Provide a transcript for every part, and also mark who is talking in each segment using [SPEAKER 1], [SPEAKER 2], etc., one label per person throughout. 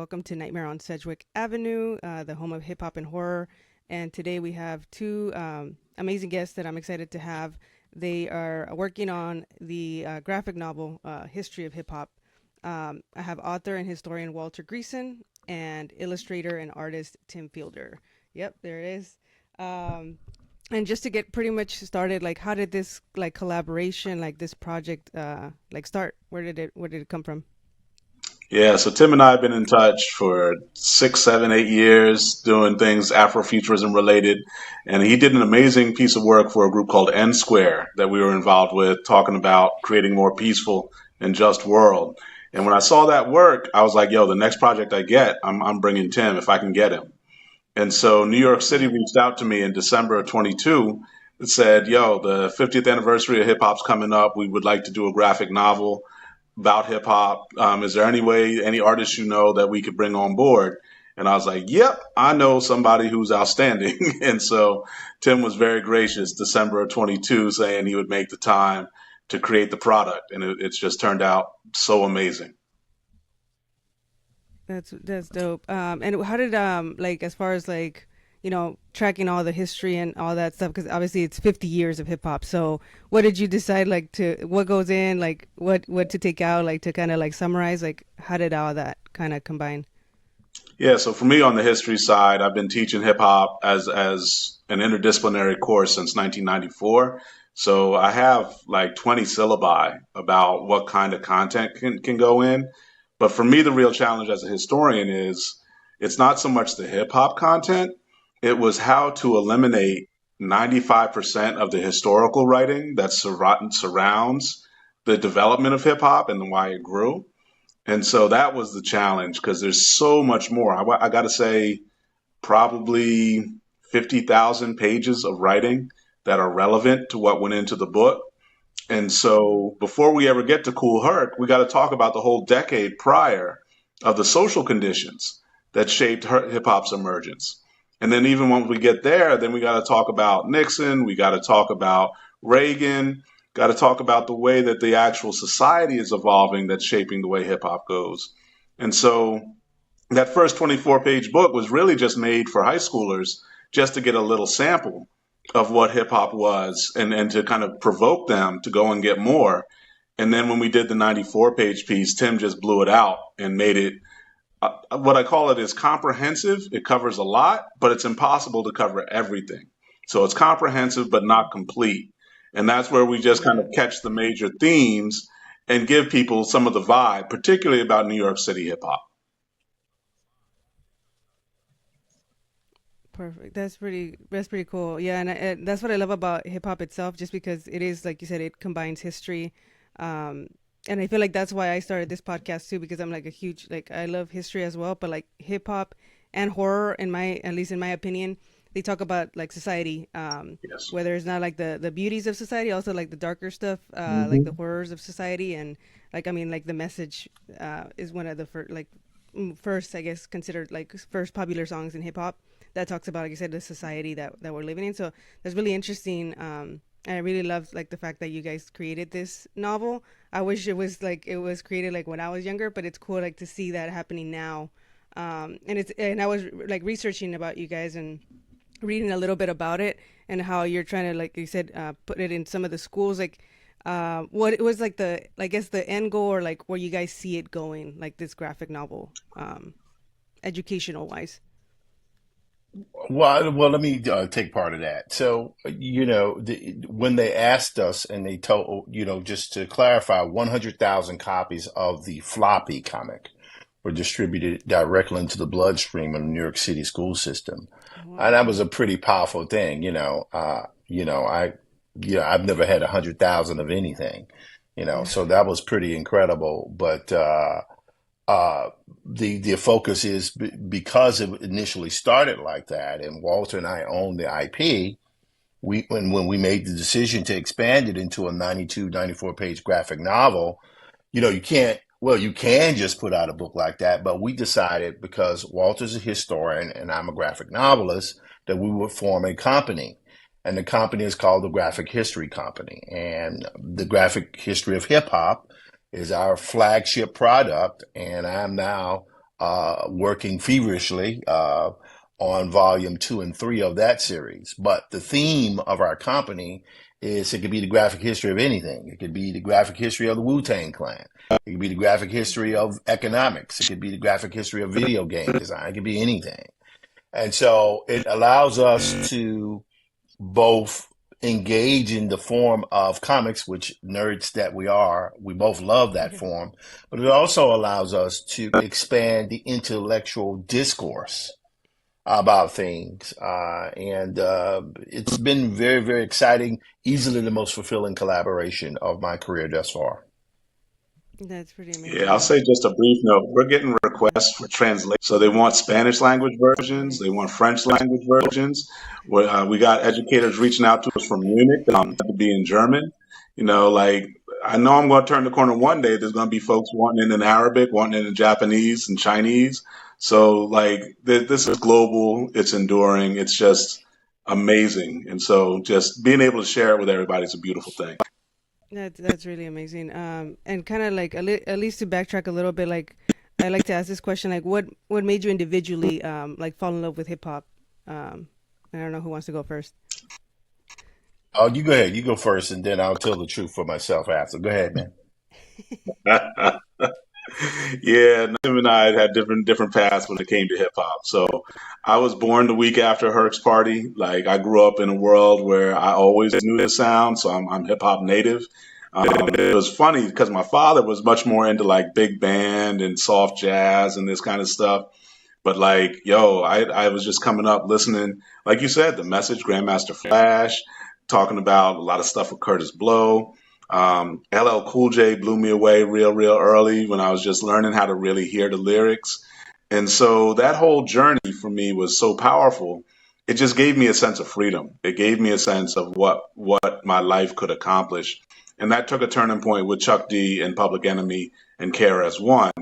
[SPEAKER 1] welcome to Nightmare on Sedgwick Avenue, the home of hip hop and horror. And today we have two amazing guests that I'm excited to have. They are working on the graphic novel History of Hip Hop. I have author and historian Walter Greason and illustrator and artist Tim Fielder. Yep, there it is. And just to get pretty much started, like, how did this collaboration, this project, start? Where did it come from?
[SPEAKER 2] Yeah, so Tim and I have been in touch for 6, 7, 8 years doing things Afrofuturism related. And he did an amazing piece of work for a group called N Square that we were involved with, talking about creating a more peaceful and just world. And when I saw that work, I was like, yo, the next project I get, I'm bringing Tim if I can get him. And so New York City reached out to me in December of 22 and said, yo, the 50th anniversary of hip hop's coming up. We would like to do a graphic novel about hip hop. Is there any artists you know that we could bring on board? And I was like, yep, I know somebody who's outstanding. And so Tim was very gracious, December of 22, saying he would make the time to create the product. And it's just turned out so amazing.
[SPEAKER 1] That's dope. And how did as far as tracking all the history and all that stuff, because obviously it's 50 years of hip hop. So what did you decide what goes in, what to take out, to kind of summarize, how did all that kind of combine?
[SPEAKER 2] Yeah, so for me on the history side, I've been teaching hip hop as an interdisciplinary course since 1994. So I have 20 syllabi about what kind of content can go in. But for me, the real challenge as a historian is it's not so much the hip hop content, it was how to eliminate 95% of the historical writing that surrounds the development of hip hop and why it grew. And so that was the challenge because there's so much more. I got to say, probably 50,000 pages of writing that are relevant to what went into the book. And so before we ever get to Cool Herc, we got to talk about the whole decade prior of the social conditions that shaped hip hop's emergence. And then even when we get there, then we got to talk about Nixon, we got to talk about Reagan, got to talk about the way that the actual society is evolving that's shaping the way hip hop goes. And so that first 24-page book was really just made for high schoolers just to get a little sample of what hip hop was and to kind of provoke them to go and get more. And then when we did the 94-page piece, Tim just blew it out and made it what I call it is comprehensive. It covers a lot, but it's impossible to cover everything. So it's comprehensive, but not complete. And that's where we just kind of catch the major themes and give people some of the vibe, particularly about New York City hip hop.
[SPEAKER 1] Perfect. That's pretty cool. Yeah, and that's what I love about hip hop itself, just because it is, like you said, it combines history. Um, and I feel like that's why I started this podcast too, because I'm a huge, I love history as well, but hip hop and horror, at least in my opinion, they talk about society,
[SPEAKER 2] Yes.
[SPEAKER 1] whether it's not the beauties of society, also the darker stuff, the
[SPEAKER 2] Hmm.
[SPEAKER 1] horrors of society. And the message is one of the first, I guess, considered first popular songs in hip hop that talks about, like you said, the society that we're living in. So that's really interesting. And I really love the fact that you guys created this novel. I wish it was created when I was younger, but it's cool to see that happening now. And I was researching about you guys and reading a little bit about it and how you're trying to, like you said, put it in some of the schools. What it was I guess the end goal, or where you guys see it going, this graphic novel, educational wise.
[SPEAKER 3] Well, let me take part of that. So, when they asked us and they told, just to clarify, 100,000 copies of the floppy comic were distributed directly into the bloodstream of the New York City school system. And
[SPEAKER 1] Wow.
[SPEAKER 3] that was a pretty powerful thing, I've never had 100,000 of anything,
[SPEAKER 1] Yeah.
[SPEAKER 3] so that was pretty incredible. But, uh, the focus is because it initially started like that, and Walter and I own the IP. When we made the decision to expand it into a 92, 94 page graphic novel, you can't. Well, you can just put out a book like that, but we decided because Walter's a historian and I'm a graphic novelist that we would form a company. And the company is called the Graphic History Company. And the Graphic History of Hip Hop is our flagship product. And I'm now working feverishly on volume 2 and 3 of that series. But the theme of our company is it could be the graphic history of anything. It could be the graphic history of the Wu-Tang Clan. It could be the graphic history of economics. It could be the graphic history of video game design. It could be anything. And so it allows us to both engage in the form of comics, which nerds that we are, we both love that form, but it also allows us to expand the intellectual discourse about things. And it's been very, very exciting, easily the most fulfilling collaboration of my career thus far.
[SPEAKER 1] That's pretty
[SPEAKER 2] Yeah, I'll
[SPEAKER 1] amazing.
[SPEAKER 2] say just a brief note. We're getting requests for translation. So they want Spanish language versions, they
[SPEAKER 1] Nice.
[SPEAKER 2] want French language versions. We got educators reaching out to us from Munich to be in German. Like I know I'm going to turn the corner one day. There's going to be folks wanting it in Arabic, wanting it in Japanese and Chinese. So like this is global. It's enduring. It's just amazing. And so just being able to share it with everybody is a beautiful thing.
[SPEAKER 1] That's really amazing. And kind of like at least to backtrack a little bit, like I like to ask this question, like what made you individually like fall in love with hip hop? I don't know who wants to go first.
[SPEAKER 3] Oh, you go ahead. You go first, and then I'll tell the truth for myself after. Go ahead, man.
[SPEAKER 2] Yeah, Tim and I had different paths when it came to hip hop. So I was born the week after Herc's party. Like I grew up in a world where I always knew the sound, so I'm hip hop native. It was funny because my father was much more into like big band and soft jazz and this kind of stuff. But like, yo, I was just coming up listening, like you said, the message, Grandmaster Flash, talking about a lot of stuff with Curtis Blow. LL Cool J blew me away real early when I was just learning how to really hear the lyrics. And so that whole journey for me was so powerful. It just gave me a sense of freedom. It gave me a sense of what my life could accomplish. And that took a turning point with Chuck D and Public Enemy and KRS-One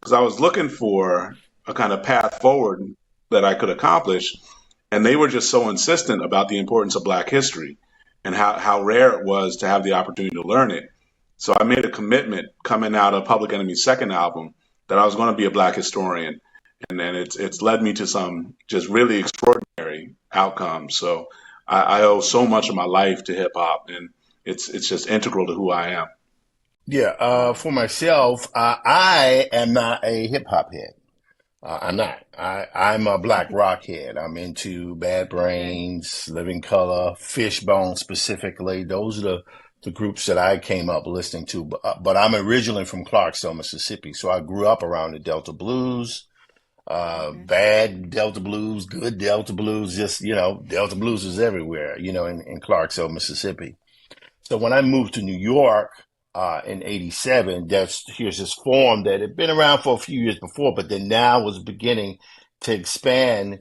[SPEAKER 2] because I was looking for a kind of path forward that I could accomplish. And they were just so insistent about the importance of Black history and how rare it was to have the opportunity to learn it. So I made a commitment coming out of Public Enemy's second album that I was going to be a Black historian. And then it's led me to some just really extraordinary outcomes. So I owe so much of my life to hip hop, and it's just integral to who I am.
[SPEAKER 3] Yeah, for myself, I am not a hip hop head. I'm not. I'm a black rock head. I'm into Bad
[SPEAKER 1] Okay.
[SPEAKER 3] Brains, Living Color, Fishbone specifically. Those are the groups that I came up listening to. But I'm originally from Clarksville, Mississippi. So I grew up around the Delta Blues,
[SPEAKER 1] Okay.
[SPEAKER 3] bad Delta Blues, good Delta Blues, just, Delta Blues is everywhere, in Clarksville, Mississippi. So when I moved to New York in '87, here's this form that had been around for a few years before, but then now was beginning to expand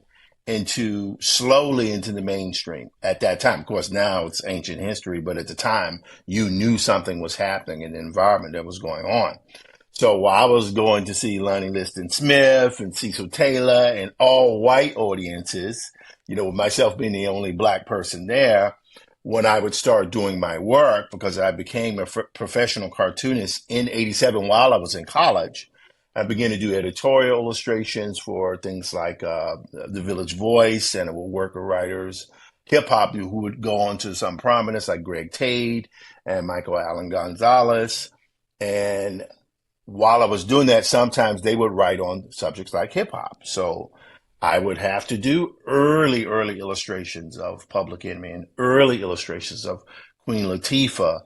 [SPEAKER 3] slowly into the mainstream at that time. Of course, now it's ancient history, but at the time, you knew something was happening in the environment that was going on. So while I was going to see Lonnie Liston Smith and Cecil Taylor and all white audiences, with myself being the only black person there, when I would start doing my work, because I became a professional cartoonist in '87 while I was in college, I began to do editorial illustrations for things like The Village Voice, and I would work with writers, hip hop, who would go on to some prominence like Greg Tade and Michael Allen Gonzalez. And while I was doing that, sometimes they would write on subjects like hip hop. So I would have to do early illustrations of Public Enemy and early illustrations of Queen Latifah.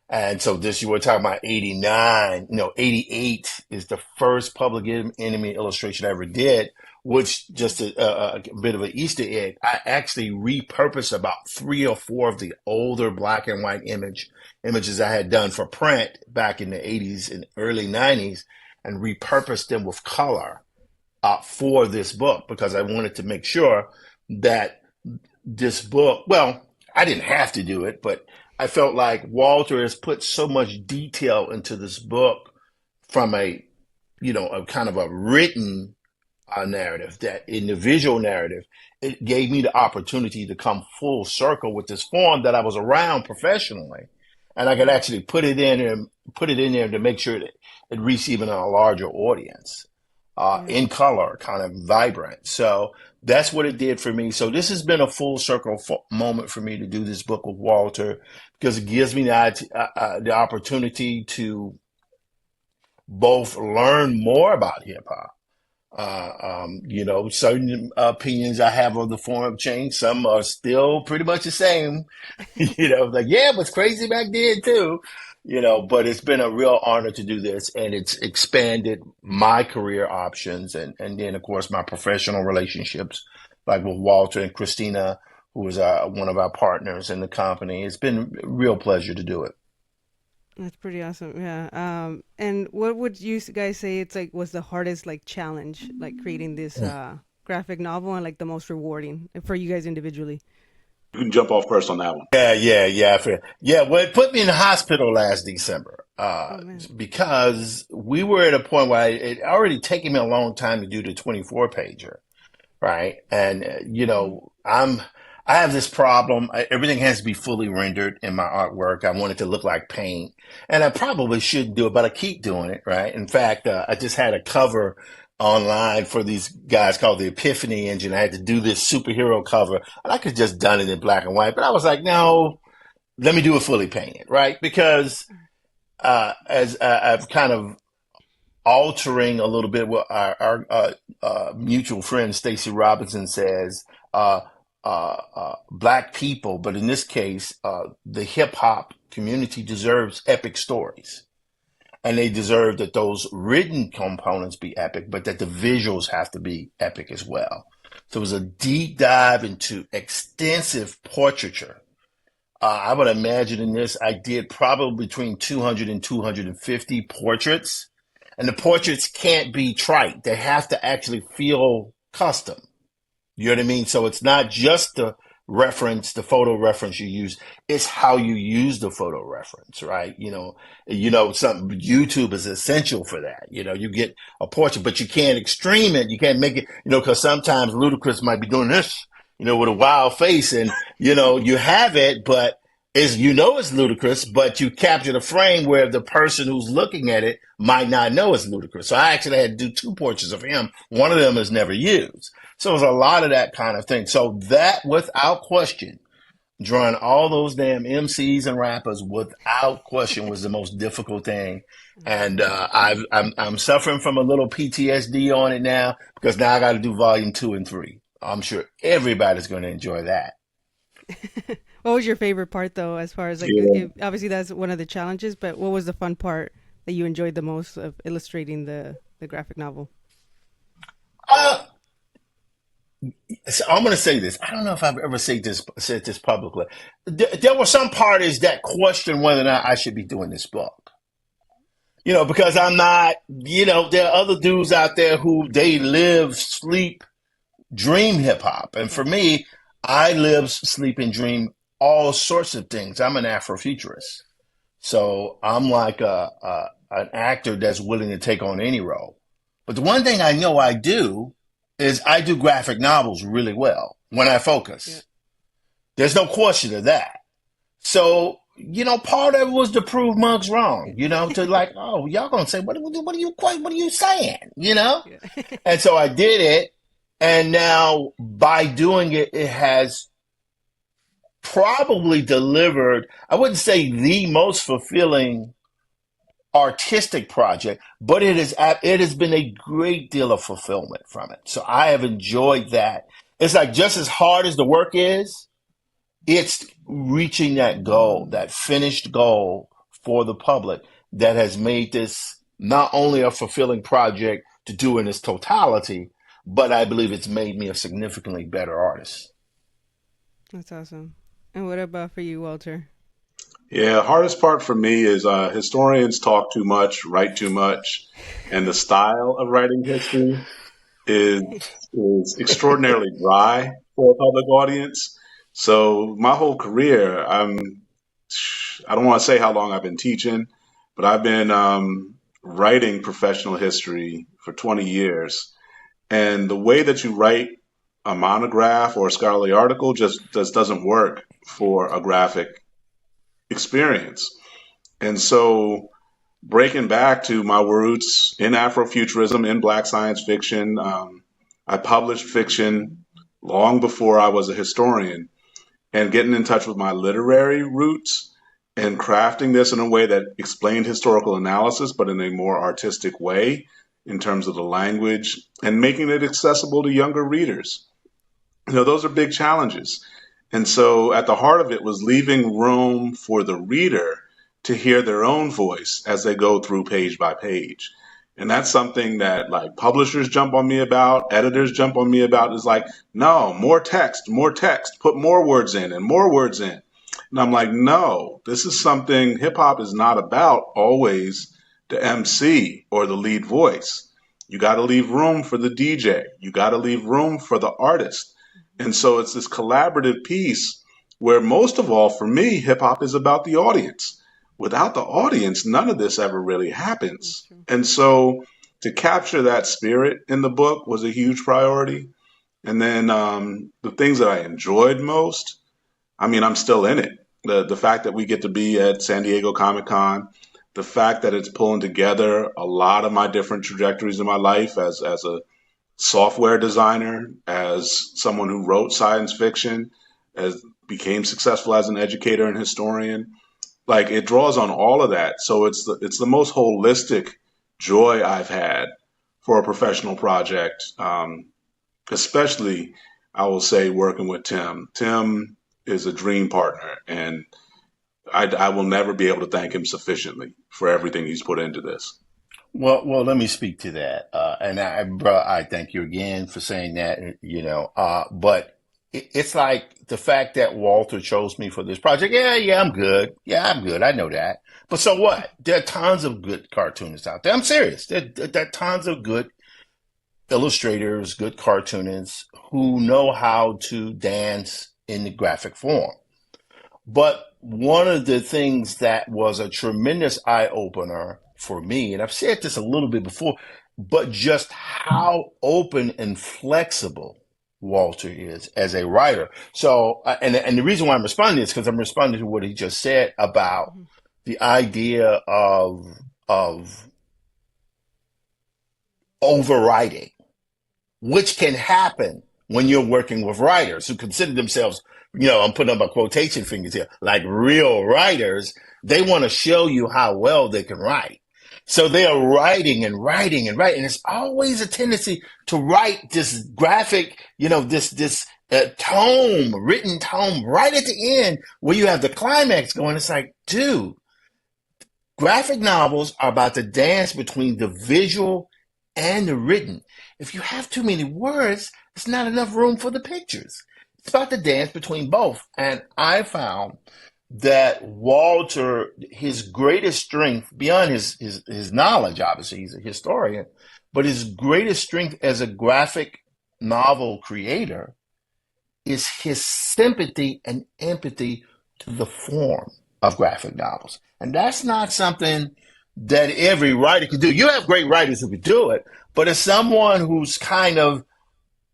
[SPEAKER 3] And so this, you were talking about 89, no, 88 is the first Public Enemy illustration I ever did, which just a bit of an Easter egg. I actually repurposed about 3 or 4 of the older black and white images I had done for print back in the '80s and early '90s and repurposed them with color for this book because I wanted to make sure that this book, well, I didn't have to do it, but I felt like Walter has put so much detail into this book from a kind of a written narrative that in the visual narrative, it gave me the opportunity to come full circle with this form that I was around professionally. And I could actually put it in there to make sure that it reached even a larger audience.
[SPEAKER 1] Yeah.
[SPEAKER 3] in color, kind of vibrant. So that's what it did for me. So this has been a full circle moment for me to do this book with Walter because it gives me the opportunity to both learn more about hip hop. Certain opinions I have of the form have changed. Some are still pretty much the same. Like, yeah, it was crazy back then too. But it's been a real honor to do this, and it's expanded my career options, and then of course my professional relationships, like with Walter and Christina, who is one of our partners in the company. It's been a real pleasure to do it.
[SPEAKER 1] That's pretty awesome. Yeah. And what would you guys say it's like was the hardest like challenge like creating this graphic novel and like the most rewarding for you guys individually?
[SPEAKER 2] You can jump off first on that one.
[SPEAKER 3] Yeah. Well, it put me in the hospital last December
[SPEAKER 1] Oh man.
[SPEAKER 3] because we were at a point where it already taken me a long time to do the 24 pager, right? And
[SPEAKER 1] Hmm.
[SPEAKER 3] I have this problem. Everything has to be fully rendered in my artwork. I want it to look like paint, and I probably shouldn't do it, but I keep doing it, right? In fact, I just had a cover online for these guys called the Epiphany Engine. I had to do this superhero cover, and I could just done it in black and white, but I was like, no, let me do it fully painted, right? Because as I've kind of altering a little bit what our mutual friend Stacy Robinson says, black people, but in this case, the hip hop community deserves epic stories. And they deserve that those written components be epic, but that the visuals have to be epic as well. So it was a deep dive into extensive portraiture. I would imagine in this, I did probably between 200 and 250 portraits. And the portraits can't be trite. They have to actually feel custom. You know what I mean? So it's not just the photo reference you use. It's how you use the photo reference, right? Something YouTube is essential for that. You get a portrait, but you can't extreme it. You can't make it, because sometimes Ludacris might be doing this, with a wild face, and you have it, but it's ludicrous, but you capture the frame where the person who's looking at it might not know it's ludicrous. So I actually had to do two portraits of him. One of them is never used. So it was a lot of that kind of thing. So that, without question, drawing all those damn MCs and rappers without question was the most difficult thing. And I'm suffering from a little PTSD on it now because now I got to do volume 2 and 3. I'm sure everybody's going to enjoy that.
[SPEAKER 1] What was your favorite part though, as far as like
[SPEAKER 2] Yeah.
[SPEAKER 1] obviously that's one of the challenges, but what was the fun part that you enjoyed the most of illustrating the graphic novel?
[SPEAKER 3] Uh, so I'm going to say this. I don't know if I've ever said this publicly. There were some parties that questioned whether or not I should be doing this book. Because I'm not, there are other dudes out there who they live, sleep, dream hip hop. And for me, I live, sleep, and dream all sorts of things. I'm an Afrofuturist. So I'm like an actor that's willing to take on any role. But the one thing I know I do is I do graphic novels really well when I
[SPEAKER 1] Yeah.
[SPEAKER 3] focus. There's no question of that. So, part of it was to prove Muggs wrong, to like, oh, y'all gonna say, what are you saying,
[SPEAKER 1] Yeah.
[SPEAKER 3] And so I did it. And now by doing it, it has probably delivered, I wouldn't say the most fulfilling artistic project, but it has been a great deal of fulfillment from it. So I have enjoyed that. It's like just as hard as the work is, it's reaching that goal, that finished goal for the public that has made this not only a fulfilling project to do in its totality, but I believe it's made me a significantly better artist.
[SPEAKER 1] That's awesome. And what about for you, Walter?
[SPEAKER 2] Yeah, hardest part for me is historians talk too much, write too much, and the style of writing history is is extraordinarily dry for a public audience. So my whole career, I don't want to say how long I've been teaching, but I've been writing professional history for 20 years. And the way that you write a monograph or a scholarly article just doesn't work for a graphic experience. And so breaking back to my roots in Afrofuturism, in Black science fiction. I published fiction long before I was a historian, and getting in touch with my literary roots and crafting this in a way that explained historical analysis, but in a more artistic way in terms of the language and making it accessible to younger readers. Those are big challenges. And so at the heart of it was leaving room for the reader to hear their own voice as they go through page by page. And that's something that like publishers jump on me about, editors jump on me about, is like, no, more text, put more words in and more words in. And I'm like, no, this is something hip hop is not about always the MC or the lead voice. You got to leave room for the DJ. You got to leave room for the artist. And so it's this collaborative piece where most of all, for me, hip hop is about the audience. Without the audience, none of this ever really happens. And so to capture that spirit in the book was a huge priority. And then the things that I enjoyed most, I mean, I'm still in it. The fact that we get to be at San Diego Comic-Con, the fact that it's pulling together a lot of my different trajectories in my life as a software designer, as someone who wrote science fiction, as became successful as an educator and historian. Like it draws on all of that. So it's the most holistic joy I've had for a professional project, especially I will say working with Tim. Tim is a dream partner, and I will never be able to thank him sufficiently for everything he's put into this.
[SPEAKER 3] Well, let me speak to that. And I thank you again for saying that, but it's like the fact that Walter chose me for this project. Yeah, I'm good. I know that. But so what? There are tons of good cartoonists out there. I'm serious. There are tons of good illustrators, good cartoonists who know how to dance in the graphic form. But one of the things that was a tremendous eye-opener for me, and I've said this a little bit before, but just how open and flexible Walter is as a writer. So, and the reason why I'm responding is because I'm responding to what he just said about the idea of overwriting, which can happen when you're working with writers who consider themselves, I'm putting up my quotation fingers here, like real writers. They want to show you how well they can write. So they are writing and writing and writing. And there's always a tendency to write this graphic, this written tome right at the end where you have the climax going. It's like, dude, graphic novels are about the dance between the visual and the written. If you have too many words, it's not enough room for the pictures. It's about the dance between both. And I found that Walter, his greatest strength, beyond his knowledge, obviously, he's a historian, but his greatest strength as a graphic novel creator is his sympathy and empathy to the form of graphic novels. And that's not something that every writer could do. You have great writers who could do it, but as someone who's kind of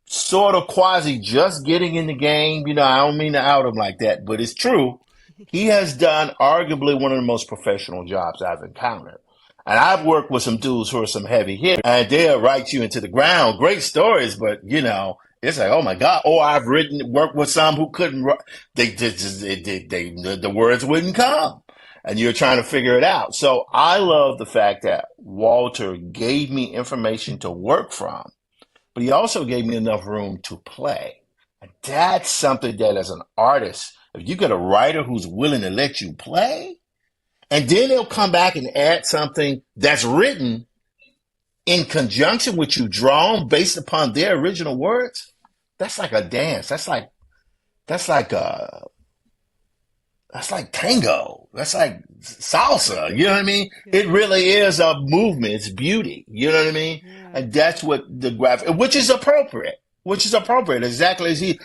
[SPEAKER 3] sort of quasi just getting in the game, I don't mean to out him like that, but it's true. He has done arguably one of the most professional jobs I've encountered. And I've worked with some dudes who are some heavy hitters, and they'll write you into the ground. Great stories, but, it's like, oh, my God. Or I've worked with some who couldn't, the words wouldn't come. And you're trying to figure it out. So I love the fact that Walter gave me information to work from, but he also gave me enough room to play. And that's something that as an artist, if you get a writer who's willing to let you play, and then they'll come back and add something that's written in conjunction with you, drawn based upon their original words, that's like a dance. That's like tango. That's like salsa. You know what I mean? It really is a movement. It's beauty. You know what I mean? Yeah. And that's what the graphic, which is appropriate. Exactly as you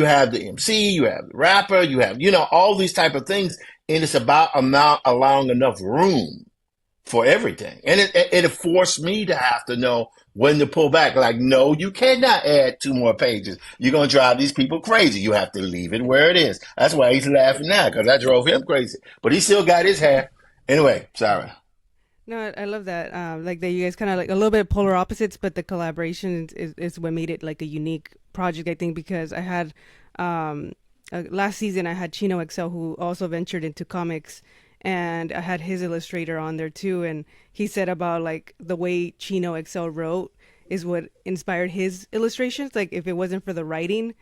[SPEAKER 3] have the MC, you have the rapper, you have, all these type of things. And it's about allowing enough room for everything. And it forced me to have to know when to pull back. Like, no, you cannot add 2 more pages. You're going to drive these people crazy. You have to leave it where it is. That's why he's laughing now, because I drove him crazy. But he still got his hair. Anyway, sorry.
[SPEAKER 1] No, I love that. Like that you guys kind of like a little bit polar opposites, but the collaboration is what made it like a unique project, I think, because I had last season I had Chino Excel who also ventured into comics, and I had his illustrator on there too, and he said about like the way Chino Excel wrote is what inspired his illustrations. Like if it wasn't for the writing,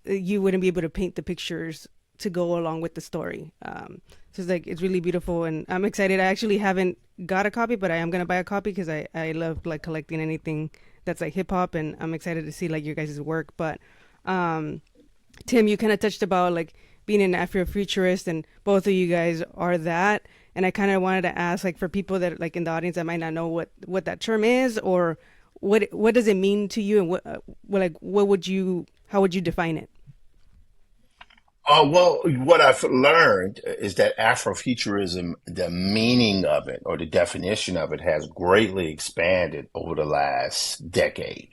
[SPEAKER 1] you wouldn't be able to paint the pictures to go along with the story. So it's like it's really beautiful, and I'm excited. I actually haven't got a copy, but I am gonna buy a copy because I love like collecting anything that's like hip hop, and I'm excited to see like your guys' work. But um, Tim, you kind of touched about like being an Afrofuturist, and both of you guys are that. And I kind of wanted to ask, like, for people that like in the audience that might not know what that term is, or what does it mean to you, and what would you how would you define it?
[SPEAKER 3] Oh, well, what I've learned is that Afrofuturism, the meaning of it or the definition of it has greatly expanded over the last decade.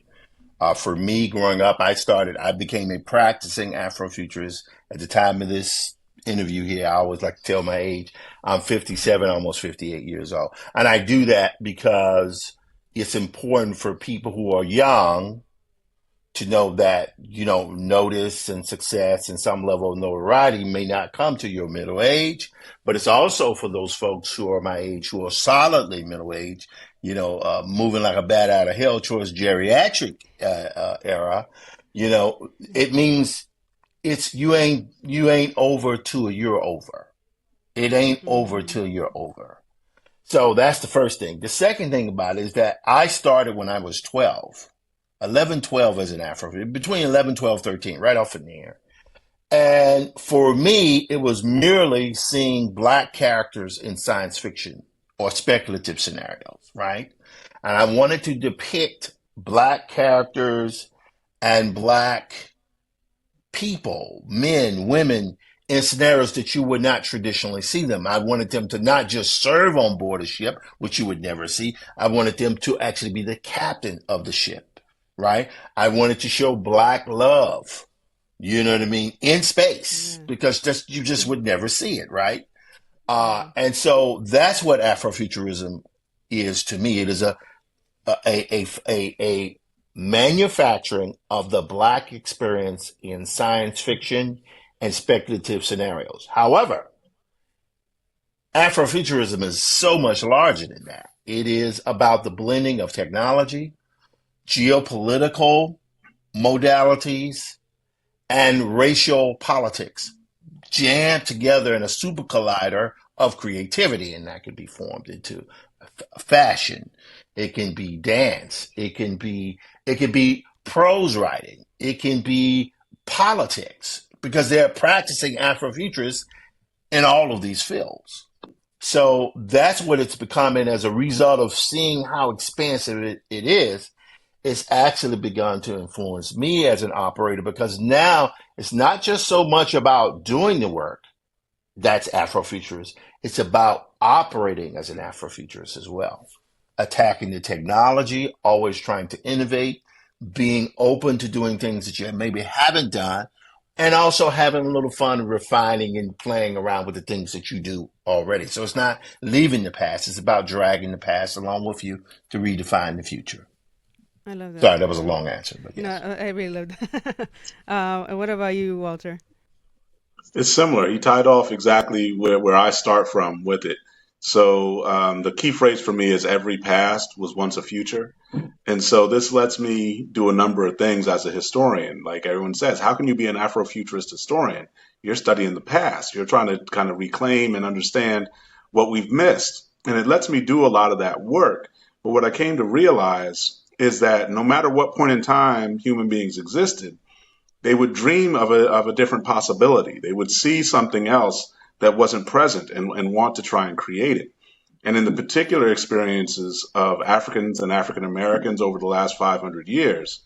[SPEAKER 3] For me, growing up, I became a practicing Afrofuturist at the time of this interview here. I always like to tell my age. I'm 57, almost 58 years old. And I do that because it's important for people who are young to know that, notice and success and some level of notoriety may not come to your middle age, but it's also for those folks who are my age, who are solidly middle age, moving like a bat out of hell towards geriatric era. It means you ain't over till you're over. It ain't over
[SPEAKER 1] Mm-hmm.
[SPEAKER 3] till you're over. So that's the first thing. The second thing about it is that I started when I was 12. 11, 12 as an Afro, between 11, 12, 13, right off in there. And for me, it was merely seeing black characters in science fiction or speculative scenarios, right? And I wanted to depict black characters and black people, men, women, in scenarios that you would not traditionally see them. I wanted them to not just serve on board a ship, which you would never see. I wanted them to actually be the captain of the ship, right? I wanted to show black love, you know what I mean, in space,
[SPEAKER 1] Yeah.
[SPEAKER 3] because you just would never see it, right?
[SPEAKER 1] Yeah.
[SPEAKER 3] And so that's what Afrofuturism is to me. It is a manufacturing of the black experience in science fiction and speculative scenarios. However, Afrofuturism is so much larger than that. It is about the blending of technology, geopolitical modalities, and racial politics jammed together in a super collider of creativity, and that can be formed into fashion. It can be dance. It can be prose writing. It can be politics because they're practicing Afrofuturists in all of these fields. So that's what it's becoming as a result of seeing how expansive it is. It's actually begun to influence me as an operator because now it's not just so much about doing the work that's Afrofuturist. It's about operating as an Afrofuturist as well, attacking the technology, always trying to innovate, being open to doing things that you maybe haven't done, and also having a little fun refining and playing around with the things that you do already. So it's not leaving the past. It's about dragging the past along with you to redefine the future.
[SPEAKER 1] I love that.
[SPEAKER 3] Sorry, that
[SPEAKER 1] I
[SPEAKER 3] was a
[SPEAKER 1] love
[SPEAKER 3] long
[SPEAKER 1] that.
[SPEAKER 3] answer, but
[SPEAKER 1] No,
[SPEAKER 3] yes.
[SPEAKER 1] I really love that. And what about you, Walter?
[SPEAKER 2] It's similar. He tied off exactly where I start from with it. So the key phrase for me is every past was once a future. And so this lets me do a number of things as a historian. Like everyone says, how can you be an Afrofuturist historian? You're studying the past. You're trying to kind of reclaim and understand what we've missed. And it lets me do a lot of that work. But what I came to realize is that no matter what point in time human beings existed, they would dream of a different possibility. They would see something else that wasn't present and want to try and create it. And in the particular experiences of Africans and African Americans over the last 500 years,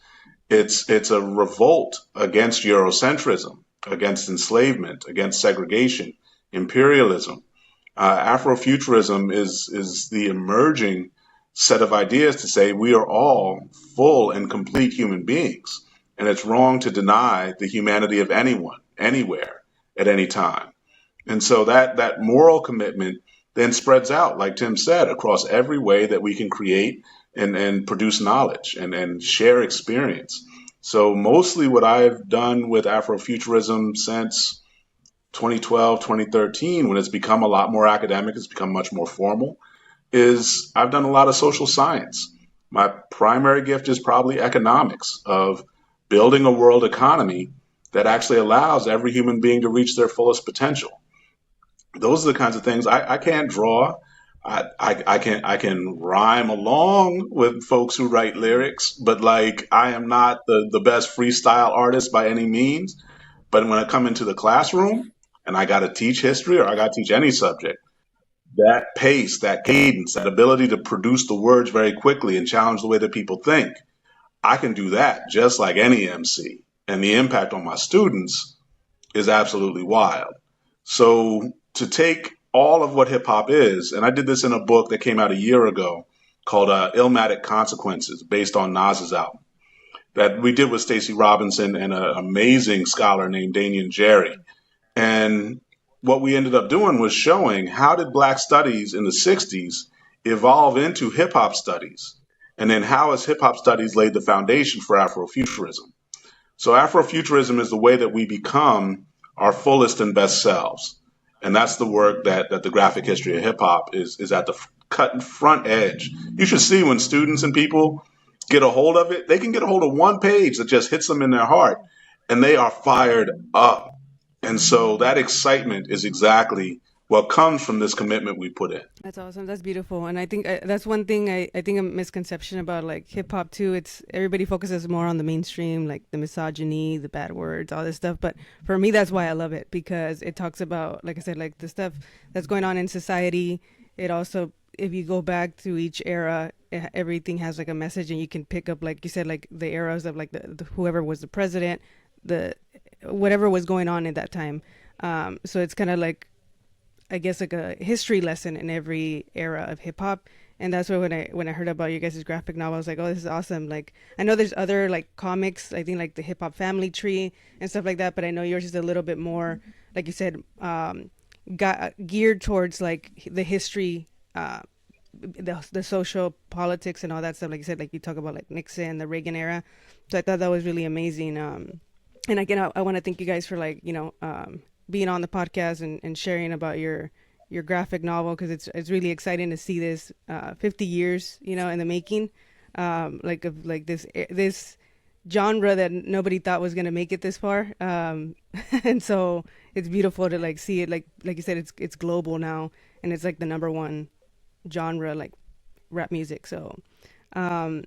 [SPEAKER 2] it's a revolt against Eurocentrism, against enslavement, against segregation, imperialism. Afrofuturism is the emerging set of ideas to say we are all full and complete human beings, and it's wrong to deny the humanity of anyone, anywhere, at any time. And so that moral commitment then spreads out, like Tim said, across every way that we can create and produce knowledge and share experience. So mostly what I've done with Afrofuturism since 2012, 2013, when it's become a lot more academic, it's become much more formal, is I've done a lot of social science. My primary gift is probably economics, of building a world economy that actually allows every human being to reach their fullest potential. Those are the kinds of things I can't draw. I can rhyme along with folks who write lyrics, but like I am not the best freestyle artist by any means. But when I come into the classroom and I got to teach history or I got to teach any subject, that pace, that cadence, that ability to produce the words very quickly and challenge the way that people think, I can do that just like any MC. And the impact on my students is absolutely wild. So to take all of what hip hop is, and I did this in a book that came out a year ago called Illmatic Consequences, based on Nas's album, that we did with Stacey Robinson and an amazing scholar named Danian Jerry. And what we ended up doing was showing how did Black studies in the 60s evolve into hip hop studies? And then how has hip hop studies laid the foundation for Afrofuturism? So Afrofuturism is the way that we become our fullest and best selves. And that's the work that the graphic history of hip hop is at the cut front edge. You should see when students and people get a hold of it, they can get a hold of one page that just hits them in their heart and they are fired up. And so that excitement is exactly what comes from this commitment we put in.
[SPEAKER 1] That's awesome. That's beautiful. And I think that's one thing I think a misconception about like hip hop too. It's everybody focuses more on the mainstream, like the misogyny, the bad words, all this stuff. But for me, that's why I love it, because it talks about, like I said, like the stuff that's going on in society. It also, if you go back to each era, everything has like a message, and you can pick up, like you said, like the eras of like the whoever was the president, the whatever was going on at that time. So it's kind of like, I guess, like a history lesson in every era of hip hop. And that's why when I heard about you guys' graphic novel, I was like, oh, this is awesome. Like, I know there's other like comics, I think like the Hip Hop Family Tree and stuff like that, but I know yours is a little bit more, like you said, geared towards like the history, the social politics and all that stuff. Like you said, like you talk about like Nixon, the Reagan era. So I thought that was really amazing. And again, I want to thank you guys for like, being on the podcast and sharing about your graphic novel, because it's really exciting to see this 50 years in the making, like of like this genre that nobody thought was going to make it this far, and so it's beautiful to like see it, like you said, it's global now, and it's like the number one genre, like rap music. So and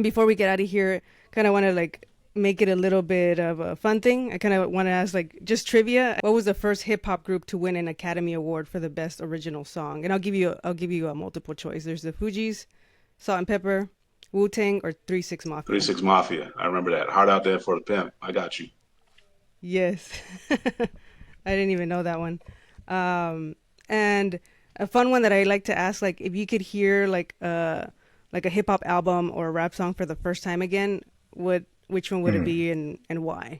[SPEAKER 1] before we get out of here, kind of want to like make it a little bit of a fun thing. I kind of want to ask, like, just trivia. What was the first hip hop group to win an Academy Award for the best original song? And I'll give you a multiple choice. There's the Fugees, Salt and Pepper, Wu-Tang, or 3-6 Mafia.
[SPEAKER 2] 3-6 Mafia. I remember that. Hard Out There for the Pimp. I got you.
[SPEAKER 1] Yes. I didn't even know that one. And a fun one that I like to ask, like, if you could hear like a hip hop album or a rap song for the first time again, which one would it be, and why?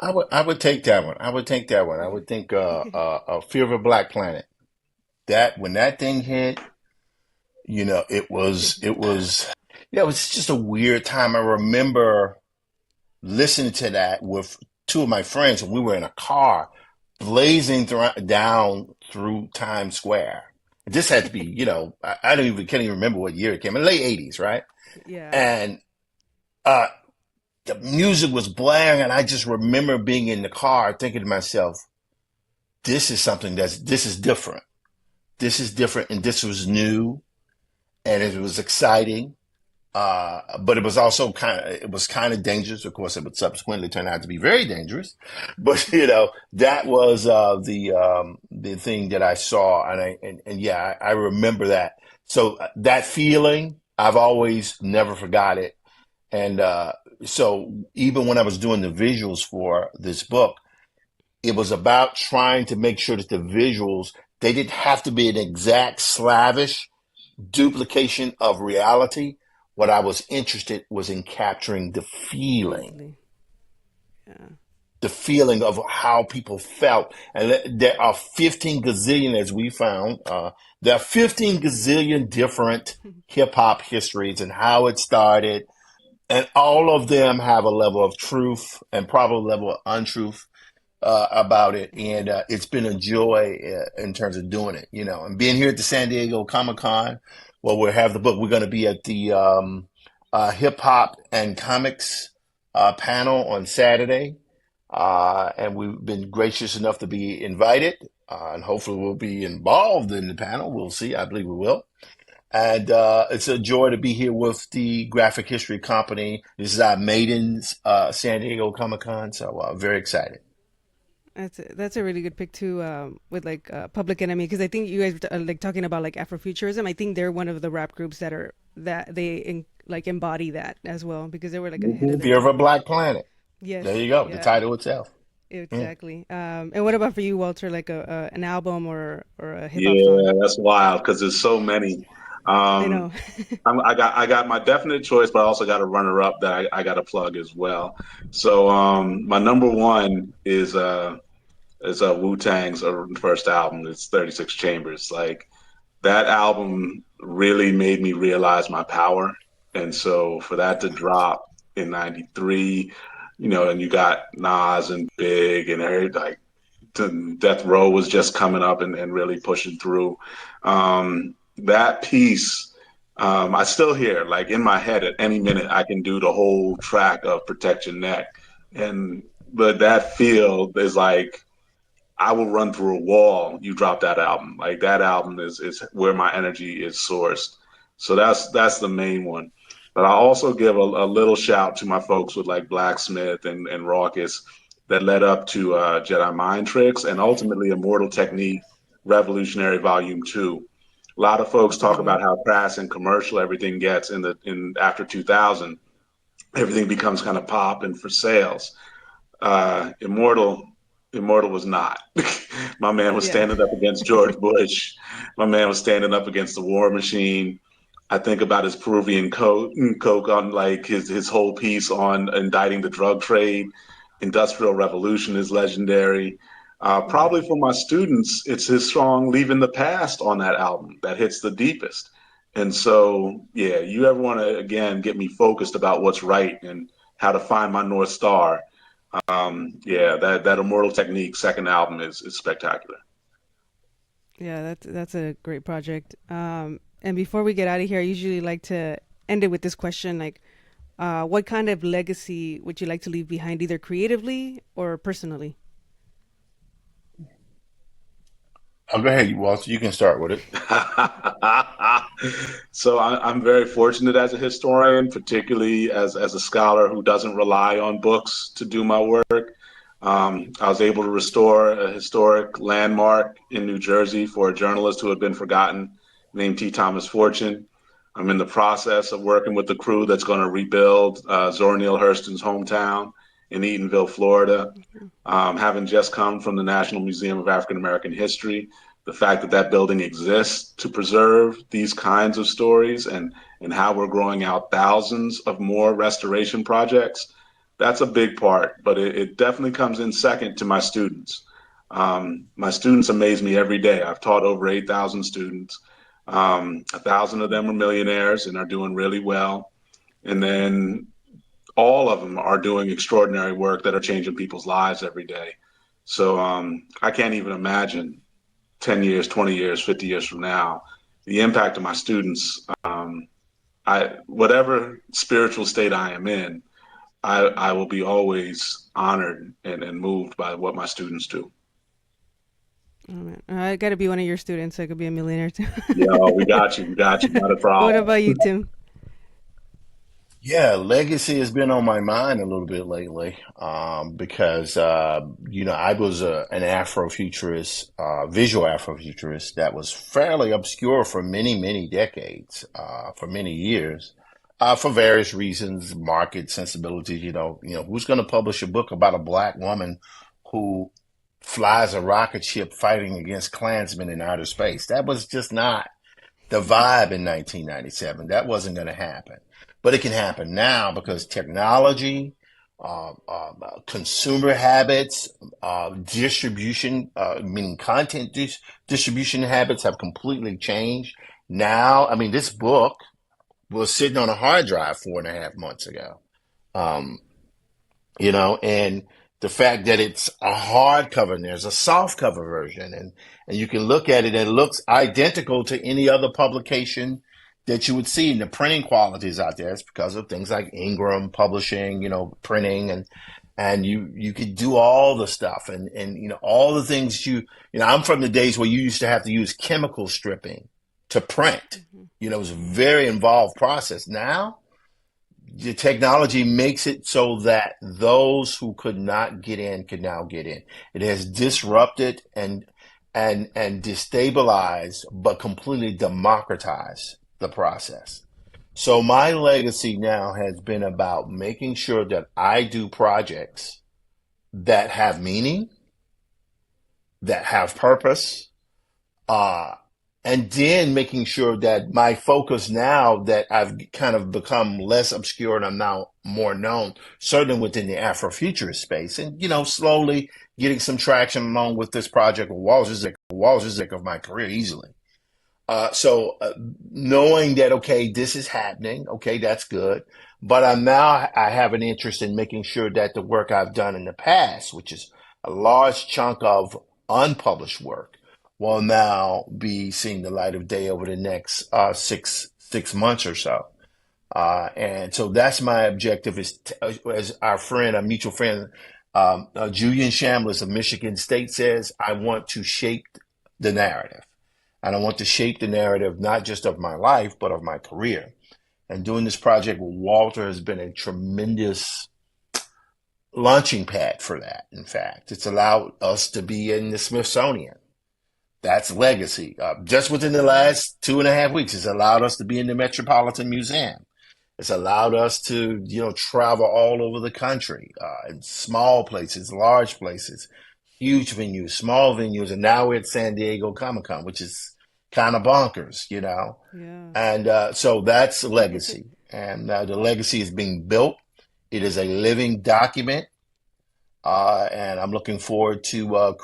[SPEAKER 3] I would take that one. I would think Fear of a Black Planet. That when that thing hit, it was just a weird time. I remember listening to that with two of my friends, and we were in a car blazing down through Times Square. This had to be, I can't even remember what year it came in, late 80s, right?
[SPEAKER 1] Yeah.
[SPEAKER 3] And the music was blaring, and I just remember being in the car thinking to myself, this is different. This is different, and this was new, and it was exciting. But it was also kind of dangerous. Of course, it would subsequently turn out to be very dangerous. But that was the thing that I saw, and yeah, I remember that. So that feeling, I've always never forgot it. And so even when I was doing the visuals for this book, it was about trying to make sure that the visuals, they didn't have to be an exact slavish duplication of reality. What I was interested was in capturing the feeling.
[SPEAKER 1] Yeah.
[SPEAKER 3] the feeling of how people felt. And there are 15 gazillion, as we found, there are 15 gazillion different hip hop histories and how it started. And all of them have a level of truth and probably a level of untruth about it, and it's been a joy in terms of doing it, and being here at the San Diego Comic Con. Well, we'll have the book. We're going to be at the hip hop and comics panel on Saturday, and we've been gracious enough to be invited, and hopefully we'll be involved in the panel. We'll see. I believe we will. And it's a joy to be here with the Graphic History Company. This is our maiden San Diego Comic Con, so very excited.
[SPEAKER 1] That's a really good pick too, with like Public Enemy, because I think you guys are like talking about like Afrofuturism. I think they're one of the rap groups that they like embody that as well, because they were like ahead of
[SPEAKER 3] Fear of a Black Planet.
[SPEAKER 1] Yes,
[SPEAKER 3] There you go.
[SPEAKER 1] yeah,
[SPEAKER 3] The title itself.
[SPEAKER 1] exactly. And what about for you, Walter? Like an album or a hip hop song?
[SPEAKER 2] Yeah, that's wild because there's so many.
[SPEAKER 1] I
[SPEAKER 2] Um,
[SPEAKER 1] know.
[SPEAKER 2] I got my definite choice, but I also got a runner up that I got to plug as well. So my number one is Wu Tang's first album. It's 36 Chambers. Like that album really made me realize my power, and so for that to drop in '93, and you got Nas and Big and like Death Row was just coming up and really pushing through. That piece, I still hear like in my head at any minute I can do the whole track of Protect Your Neck, and but that feel is like I will run through a wall. You drop that album, like that album is where my energy is sourced. So that's the main one. But I also give a little shout to my folks with like Blacksmith and Raucous that led up to Jedi Mind Tricks and ultimately Immortal Technique Revolutionary Volume 2. A lot of folks
[SPEAKER 1] That's a
[SPEAKER 2] talk
[SPEAKER 1] good
[SPEAKER 2] about
[SPEAKER 1] one.
[SPEAKER 2] how crass and commercial everything gets in after 2000. Everything becomes kind of pop and for sales. Immortal was not. My man was
[SPEAKER 1] Yeah.
[SPEAKER 2] standing up against George Bush. My man was standing up against the war machine. I think about his Peruvian coke on like his whole piece on indicting the drug trade. Industrial Revolution is legendary.
[SPEAKER 1] Yeah.
[SPEAKER 2] Probably for my students, it's his song "Leaving the Past" on that album that hits the deepest. And so, yeah, you ever want to again get me focused about what's right and how to find my North Star, yeah, that Immortal Technique second album is spectacular.
[SPEAKER 1] Yeah, that's a great project. And before we get out of here, I usually like to end it with this question, like, what kind of legacy would you like to leave behind, either creatively or personally?
[SPEAKER 3] Oh, go ahead, Walter. You can start with it.
[SPEAKER 2] So I'm very fortunate as a historian, particularly as a scholar who doesn't rely on books to do my work. I was able to restore a historic landmark in New Jersey for a journalist who had been forgotten, named T. Thomas Fortune. I'm in the process of working with the crew that's going to rebuild Zora Neale Hurston's hometown in Eatonville, Florida. Having just come from the National Museum of African American History, the fact that that building exists to preserve these kinds of stories and how we're growing out thousands of more restoration projects, that's a big part. But it definitely comes in second to my students. My students amaze me every day. I've taught over 8,000 students. 1,000 of them are millionaires and are doing really well. And then all of them are doing extraordinary work that are changing people's lives every day. So I can't even imagine 10 years, 20 years, 50 years from now, the impact of my students. Whatever spiritual state I am in, I will be always honored and moved by what my students do.
[SPEAKER 1] Oh, man. I got to be one of your students so I could be a millionaire too.
[SPEAKER 2] Yeah, we got you, not a
[SPEAKER 1] What
[SPEAKER 2] problem.
[SPEAKER 1] about you, Tim?
[SPEAKER 3] Yeah, legacy has been on my mind a little bit lately, because I was an Afrofuturist, visual Afrofuturist that was fairly obscure for many, many decades, for many years, for various reasons, market sensibilities. Who's going to publish a book about a black woman who flies a rocket ship fighting against Klansmen in outer space? That was just not the vibe in 1997. That wasn't going to happen. But it can happen now because technology, consumer habits, distribution, meaning distribution habits have completely changed. Now, I mean, this book was sitting on a hard drive 4.5 months ago. Um, and the fact that it's a hardcover and there's a soft cover version, and you can look at it and it looks identical to any other publication that you would see. And the printing quality is out there. It's because of things like Ingram Publishing, printing, and you could do all the stuff and all the things I'm from the days where you used to have to use chemical stripping to print.
[SPEAKER 1] Mm-hmm.
[SPEAKER 3] It was a very involved process. Now the technology makes it so that those who could not get in can now get in. It has disrupted and destabilized, but completely democratized the process. So my legacy now has been about making sure that I do projects that have meaning, that have purpose, and then making sure that my focus now that I've kind of become less obscure and I'm now more known, certainly within the Afrofuturist space, and slowly getting some traction along with this project with Walter of my career easily. So knowing that, okay, this is happening, okay, that's good. But I have an interest in making sure that the work I've done in the past, which is a large chunk of unpublished work, will now be seeing the light of day over the next 6 months or so. And so that's my objective as our mutual friend, Julian Chambliss of Michigan State says, I want to shape the narrative. And I want to shape the narrative, not just of my life, but of my career. And doing this project with Walter has been a tremendous launching pad for that. In fact, it's allowed us to be in the Smithsonian. That's legacy. Just within the last 2.5 weeks, it's allowed us to be in the Metropolitan Museum. It's allowed us to, travel all over the country, in small places, large places, huge venues, small venues, and now we're at San Diego Comic-Con, which is kind of bonkers,
[SPEAKER 1] Yeah.
[SPEAKER 3] And so that's legacy. And the legacy is being built. It is a living document. And I'm looking forward to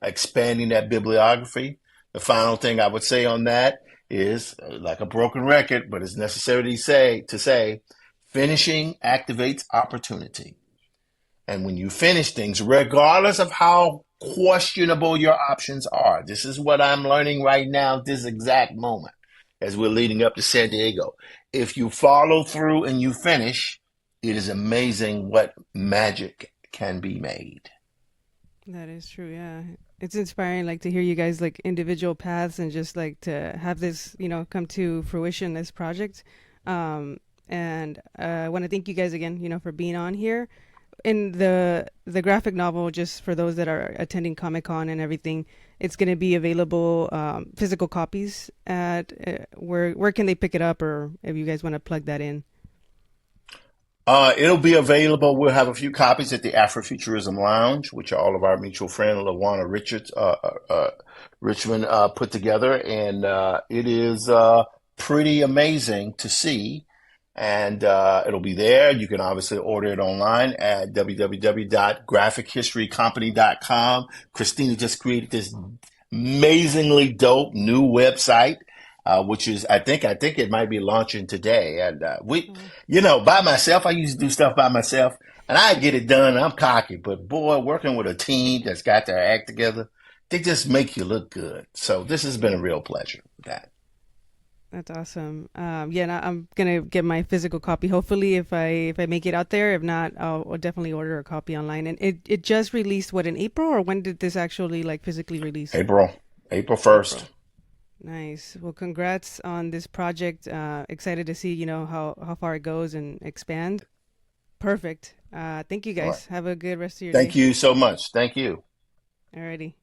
[SPEAKER 3] expanding that bibliography. The final thing I would say on that is, like a broken record, but it's necessary to say, finishing activates opportunity. And when you finish things, regardless of how questionable your options are, this is what I'm learning right now, this exact moment, as we're leading up to San Diego. If you follow through and you finish, it is amazing what magic can be made.
[SPEAKER 1] That is true. Yeah. It's inspiring, like, to hear you guys, like, individual paths and just, like, to have this, come to fruition, this project. And I want to thank you guys again, for being on here. In the graphic novel, just for those that are attending Comic-Con and everything, it's going to be available, physical copies at, where can they pick it up, or if you guys want to plug that in?
[SPEAKER 3] It'll be available. We'll have a few copies at the Afrofuturism Lounge, which all of our mutual friend LaWanna Richmond put together, and it is pretty amazing to see. And it'll be there. You can obviously order it online at www.graphichistorycompany.com. Christina just created this amazingly dope new website, which is, I think it might be launching today. And by myself, I used to do stuff by myself, and I get it done. I'm cocky, but boy, working with a team that's got their act together, they just make you look good. So this has been a real pleasure with that.
[SPEAKER 1] That's awesome. And I'm gonna get my physical copy. Hopefully, if I make it out there. If not, I'll definitely order a copy online. And it just released, what, in April, or when did this actually, like, physically release?
[SPEAKER 3] April 1st.
[SPEAKER 1] April. Nice. Well, congrats on this project. Excited to see how far it goes and expand. Perfect. Thank you guys.
[SPEAKER 3] All right.
[SPEAKER 1] Have a good rest of your day.
[SPEAKER 3] Thank you so much. Thank you.
[SPEAKER 1] Alrighty.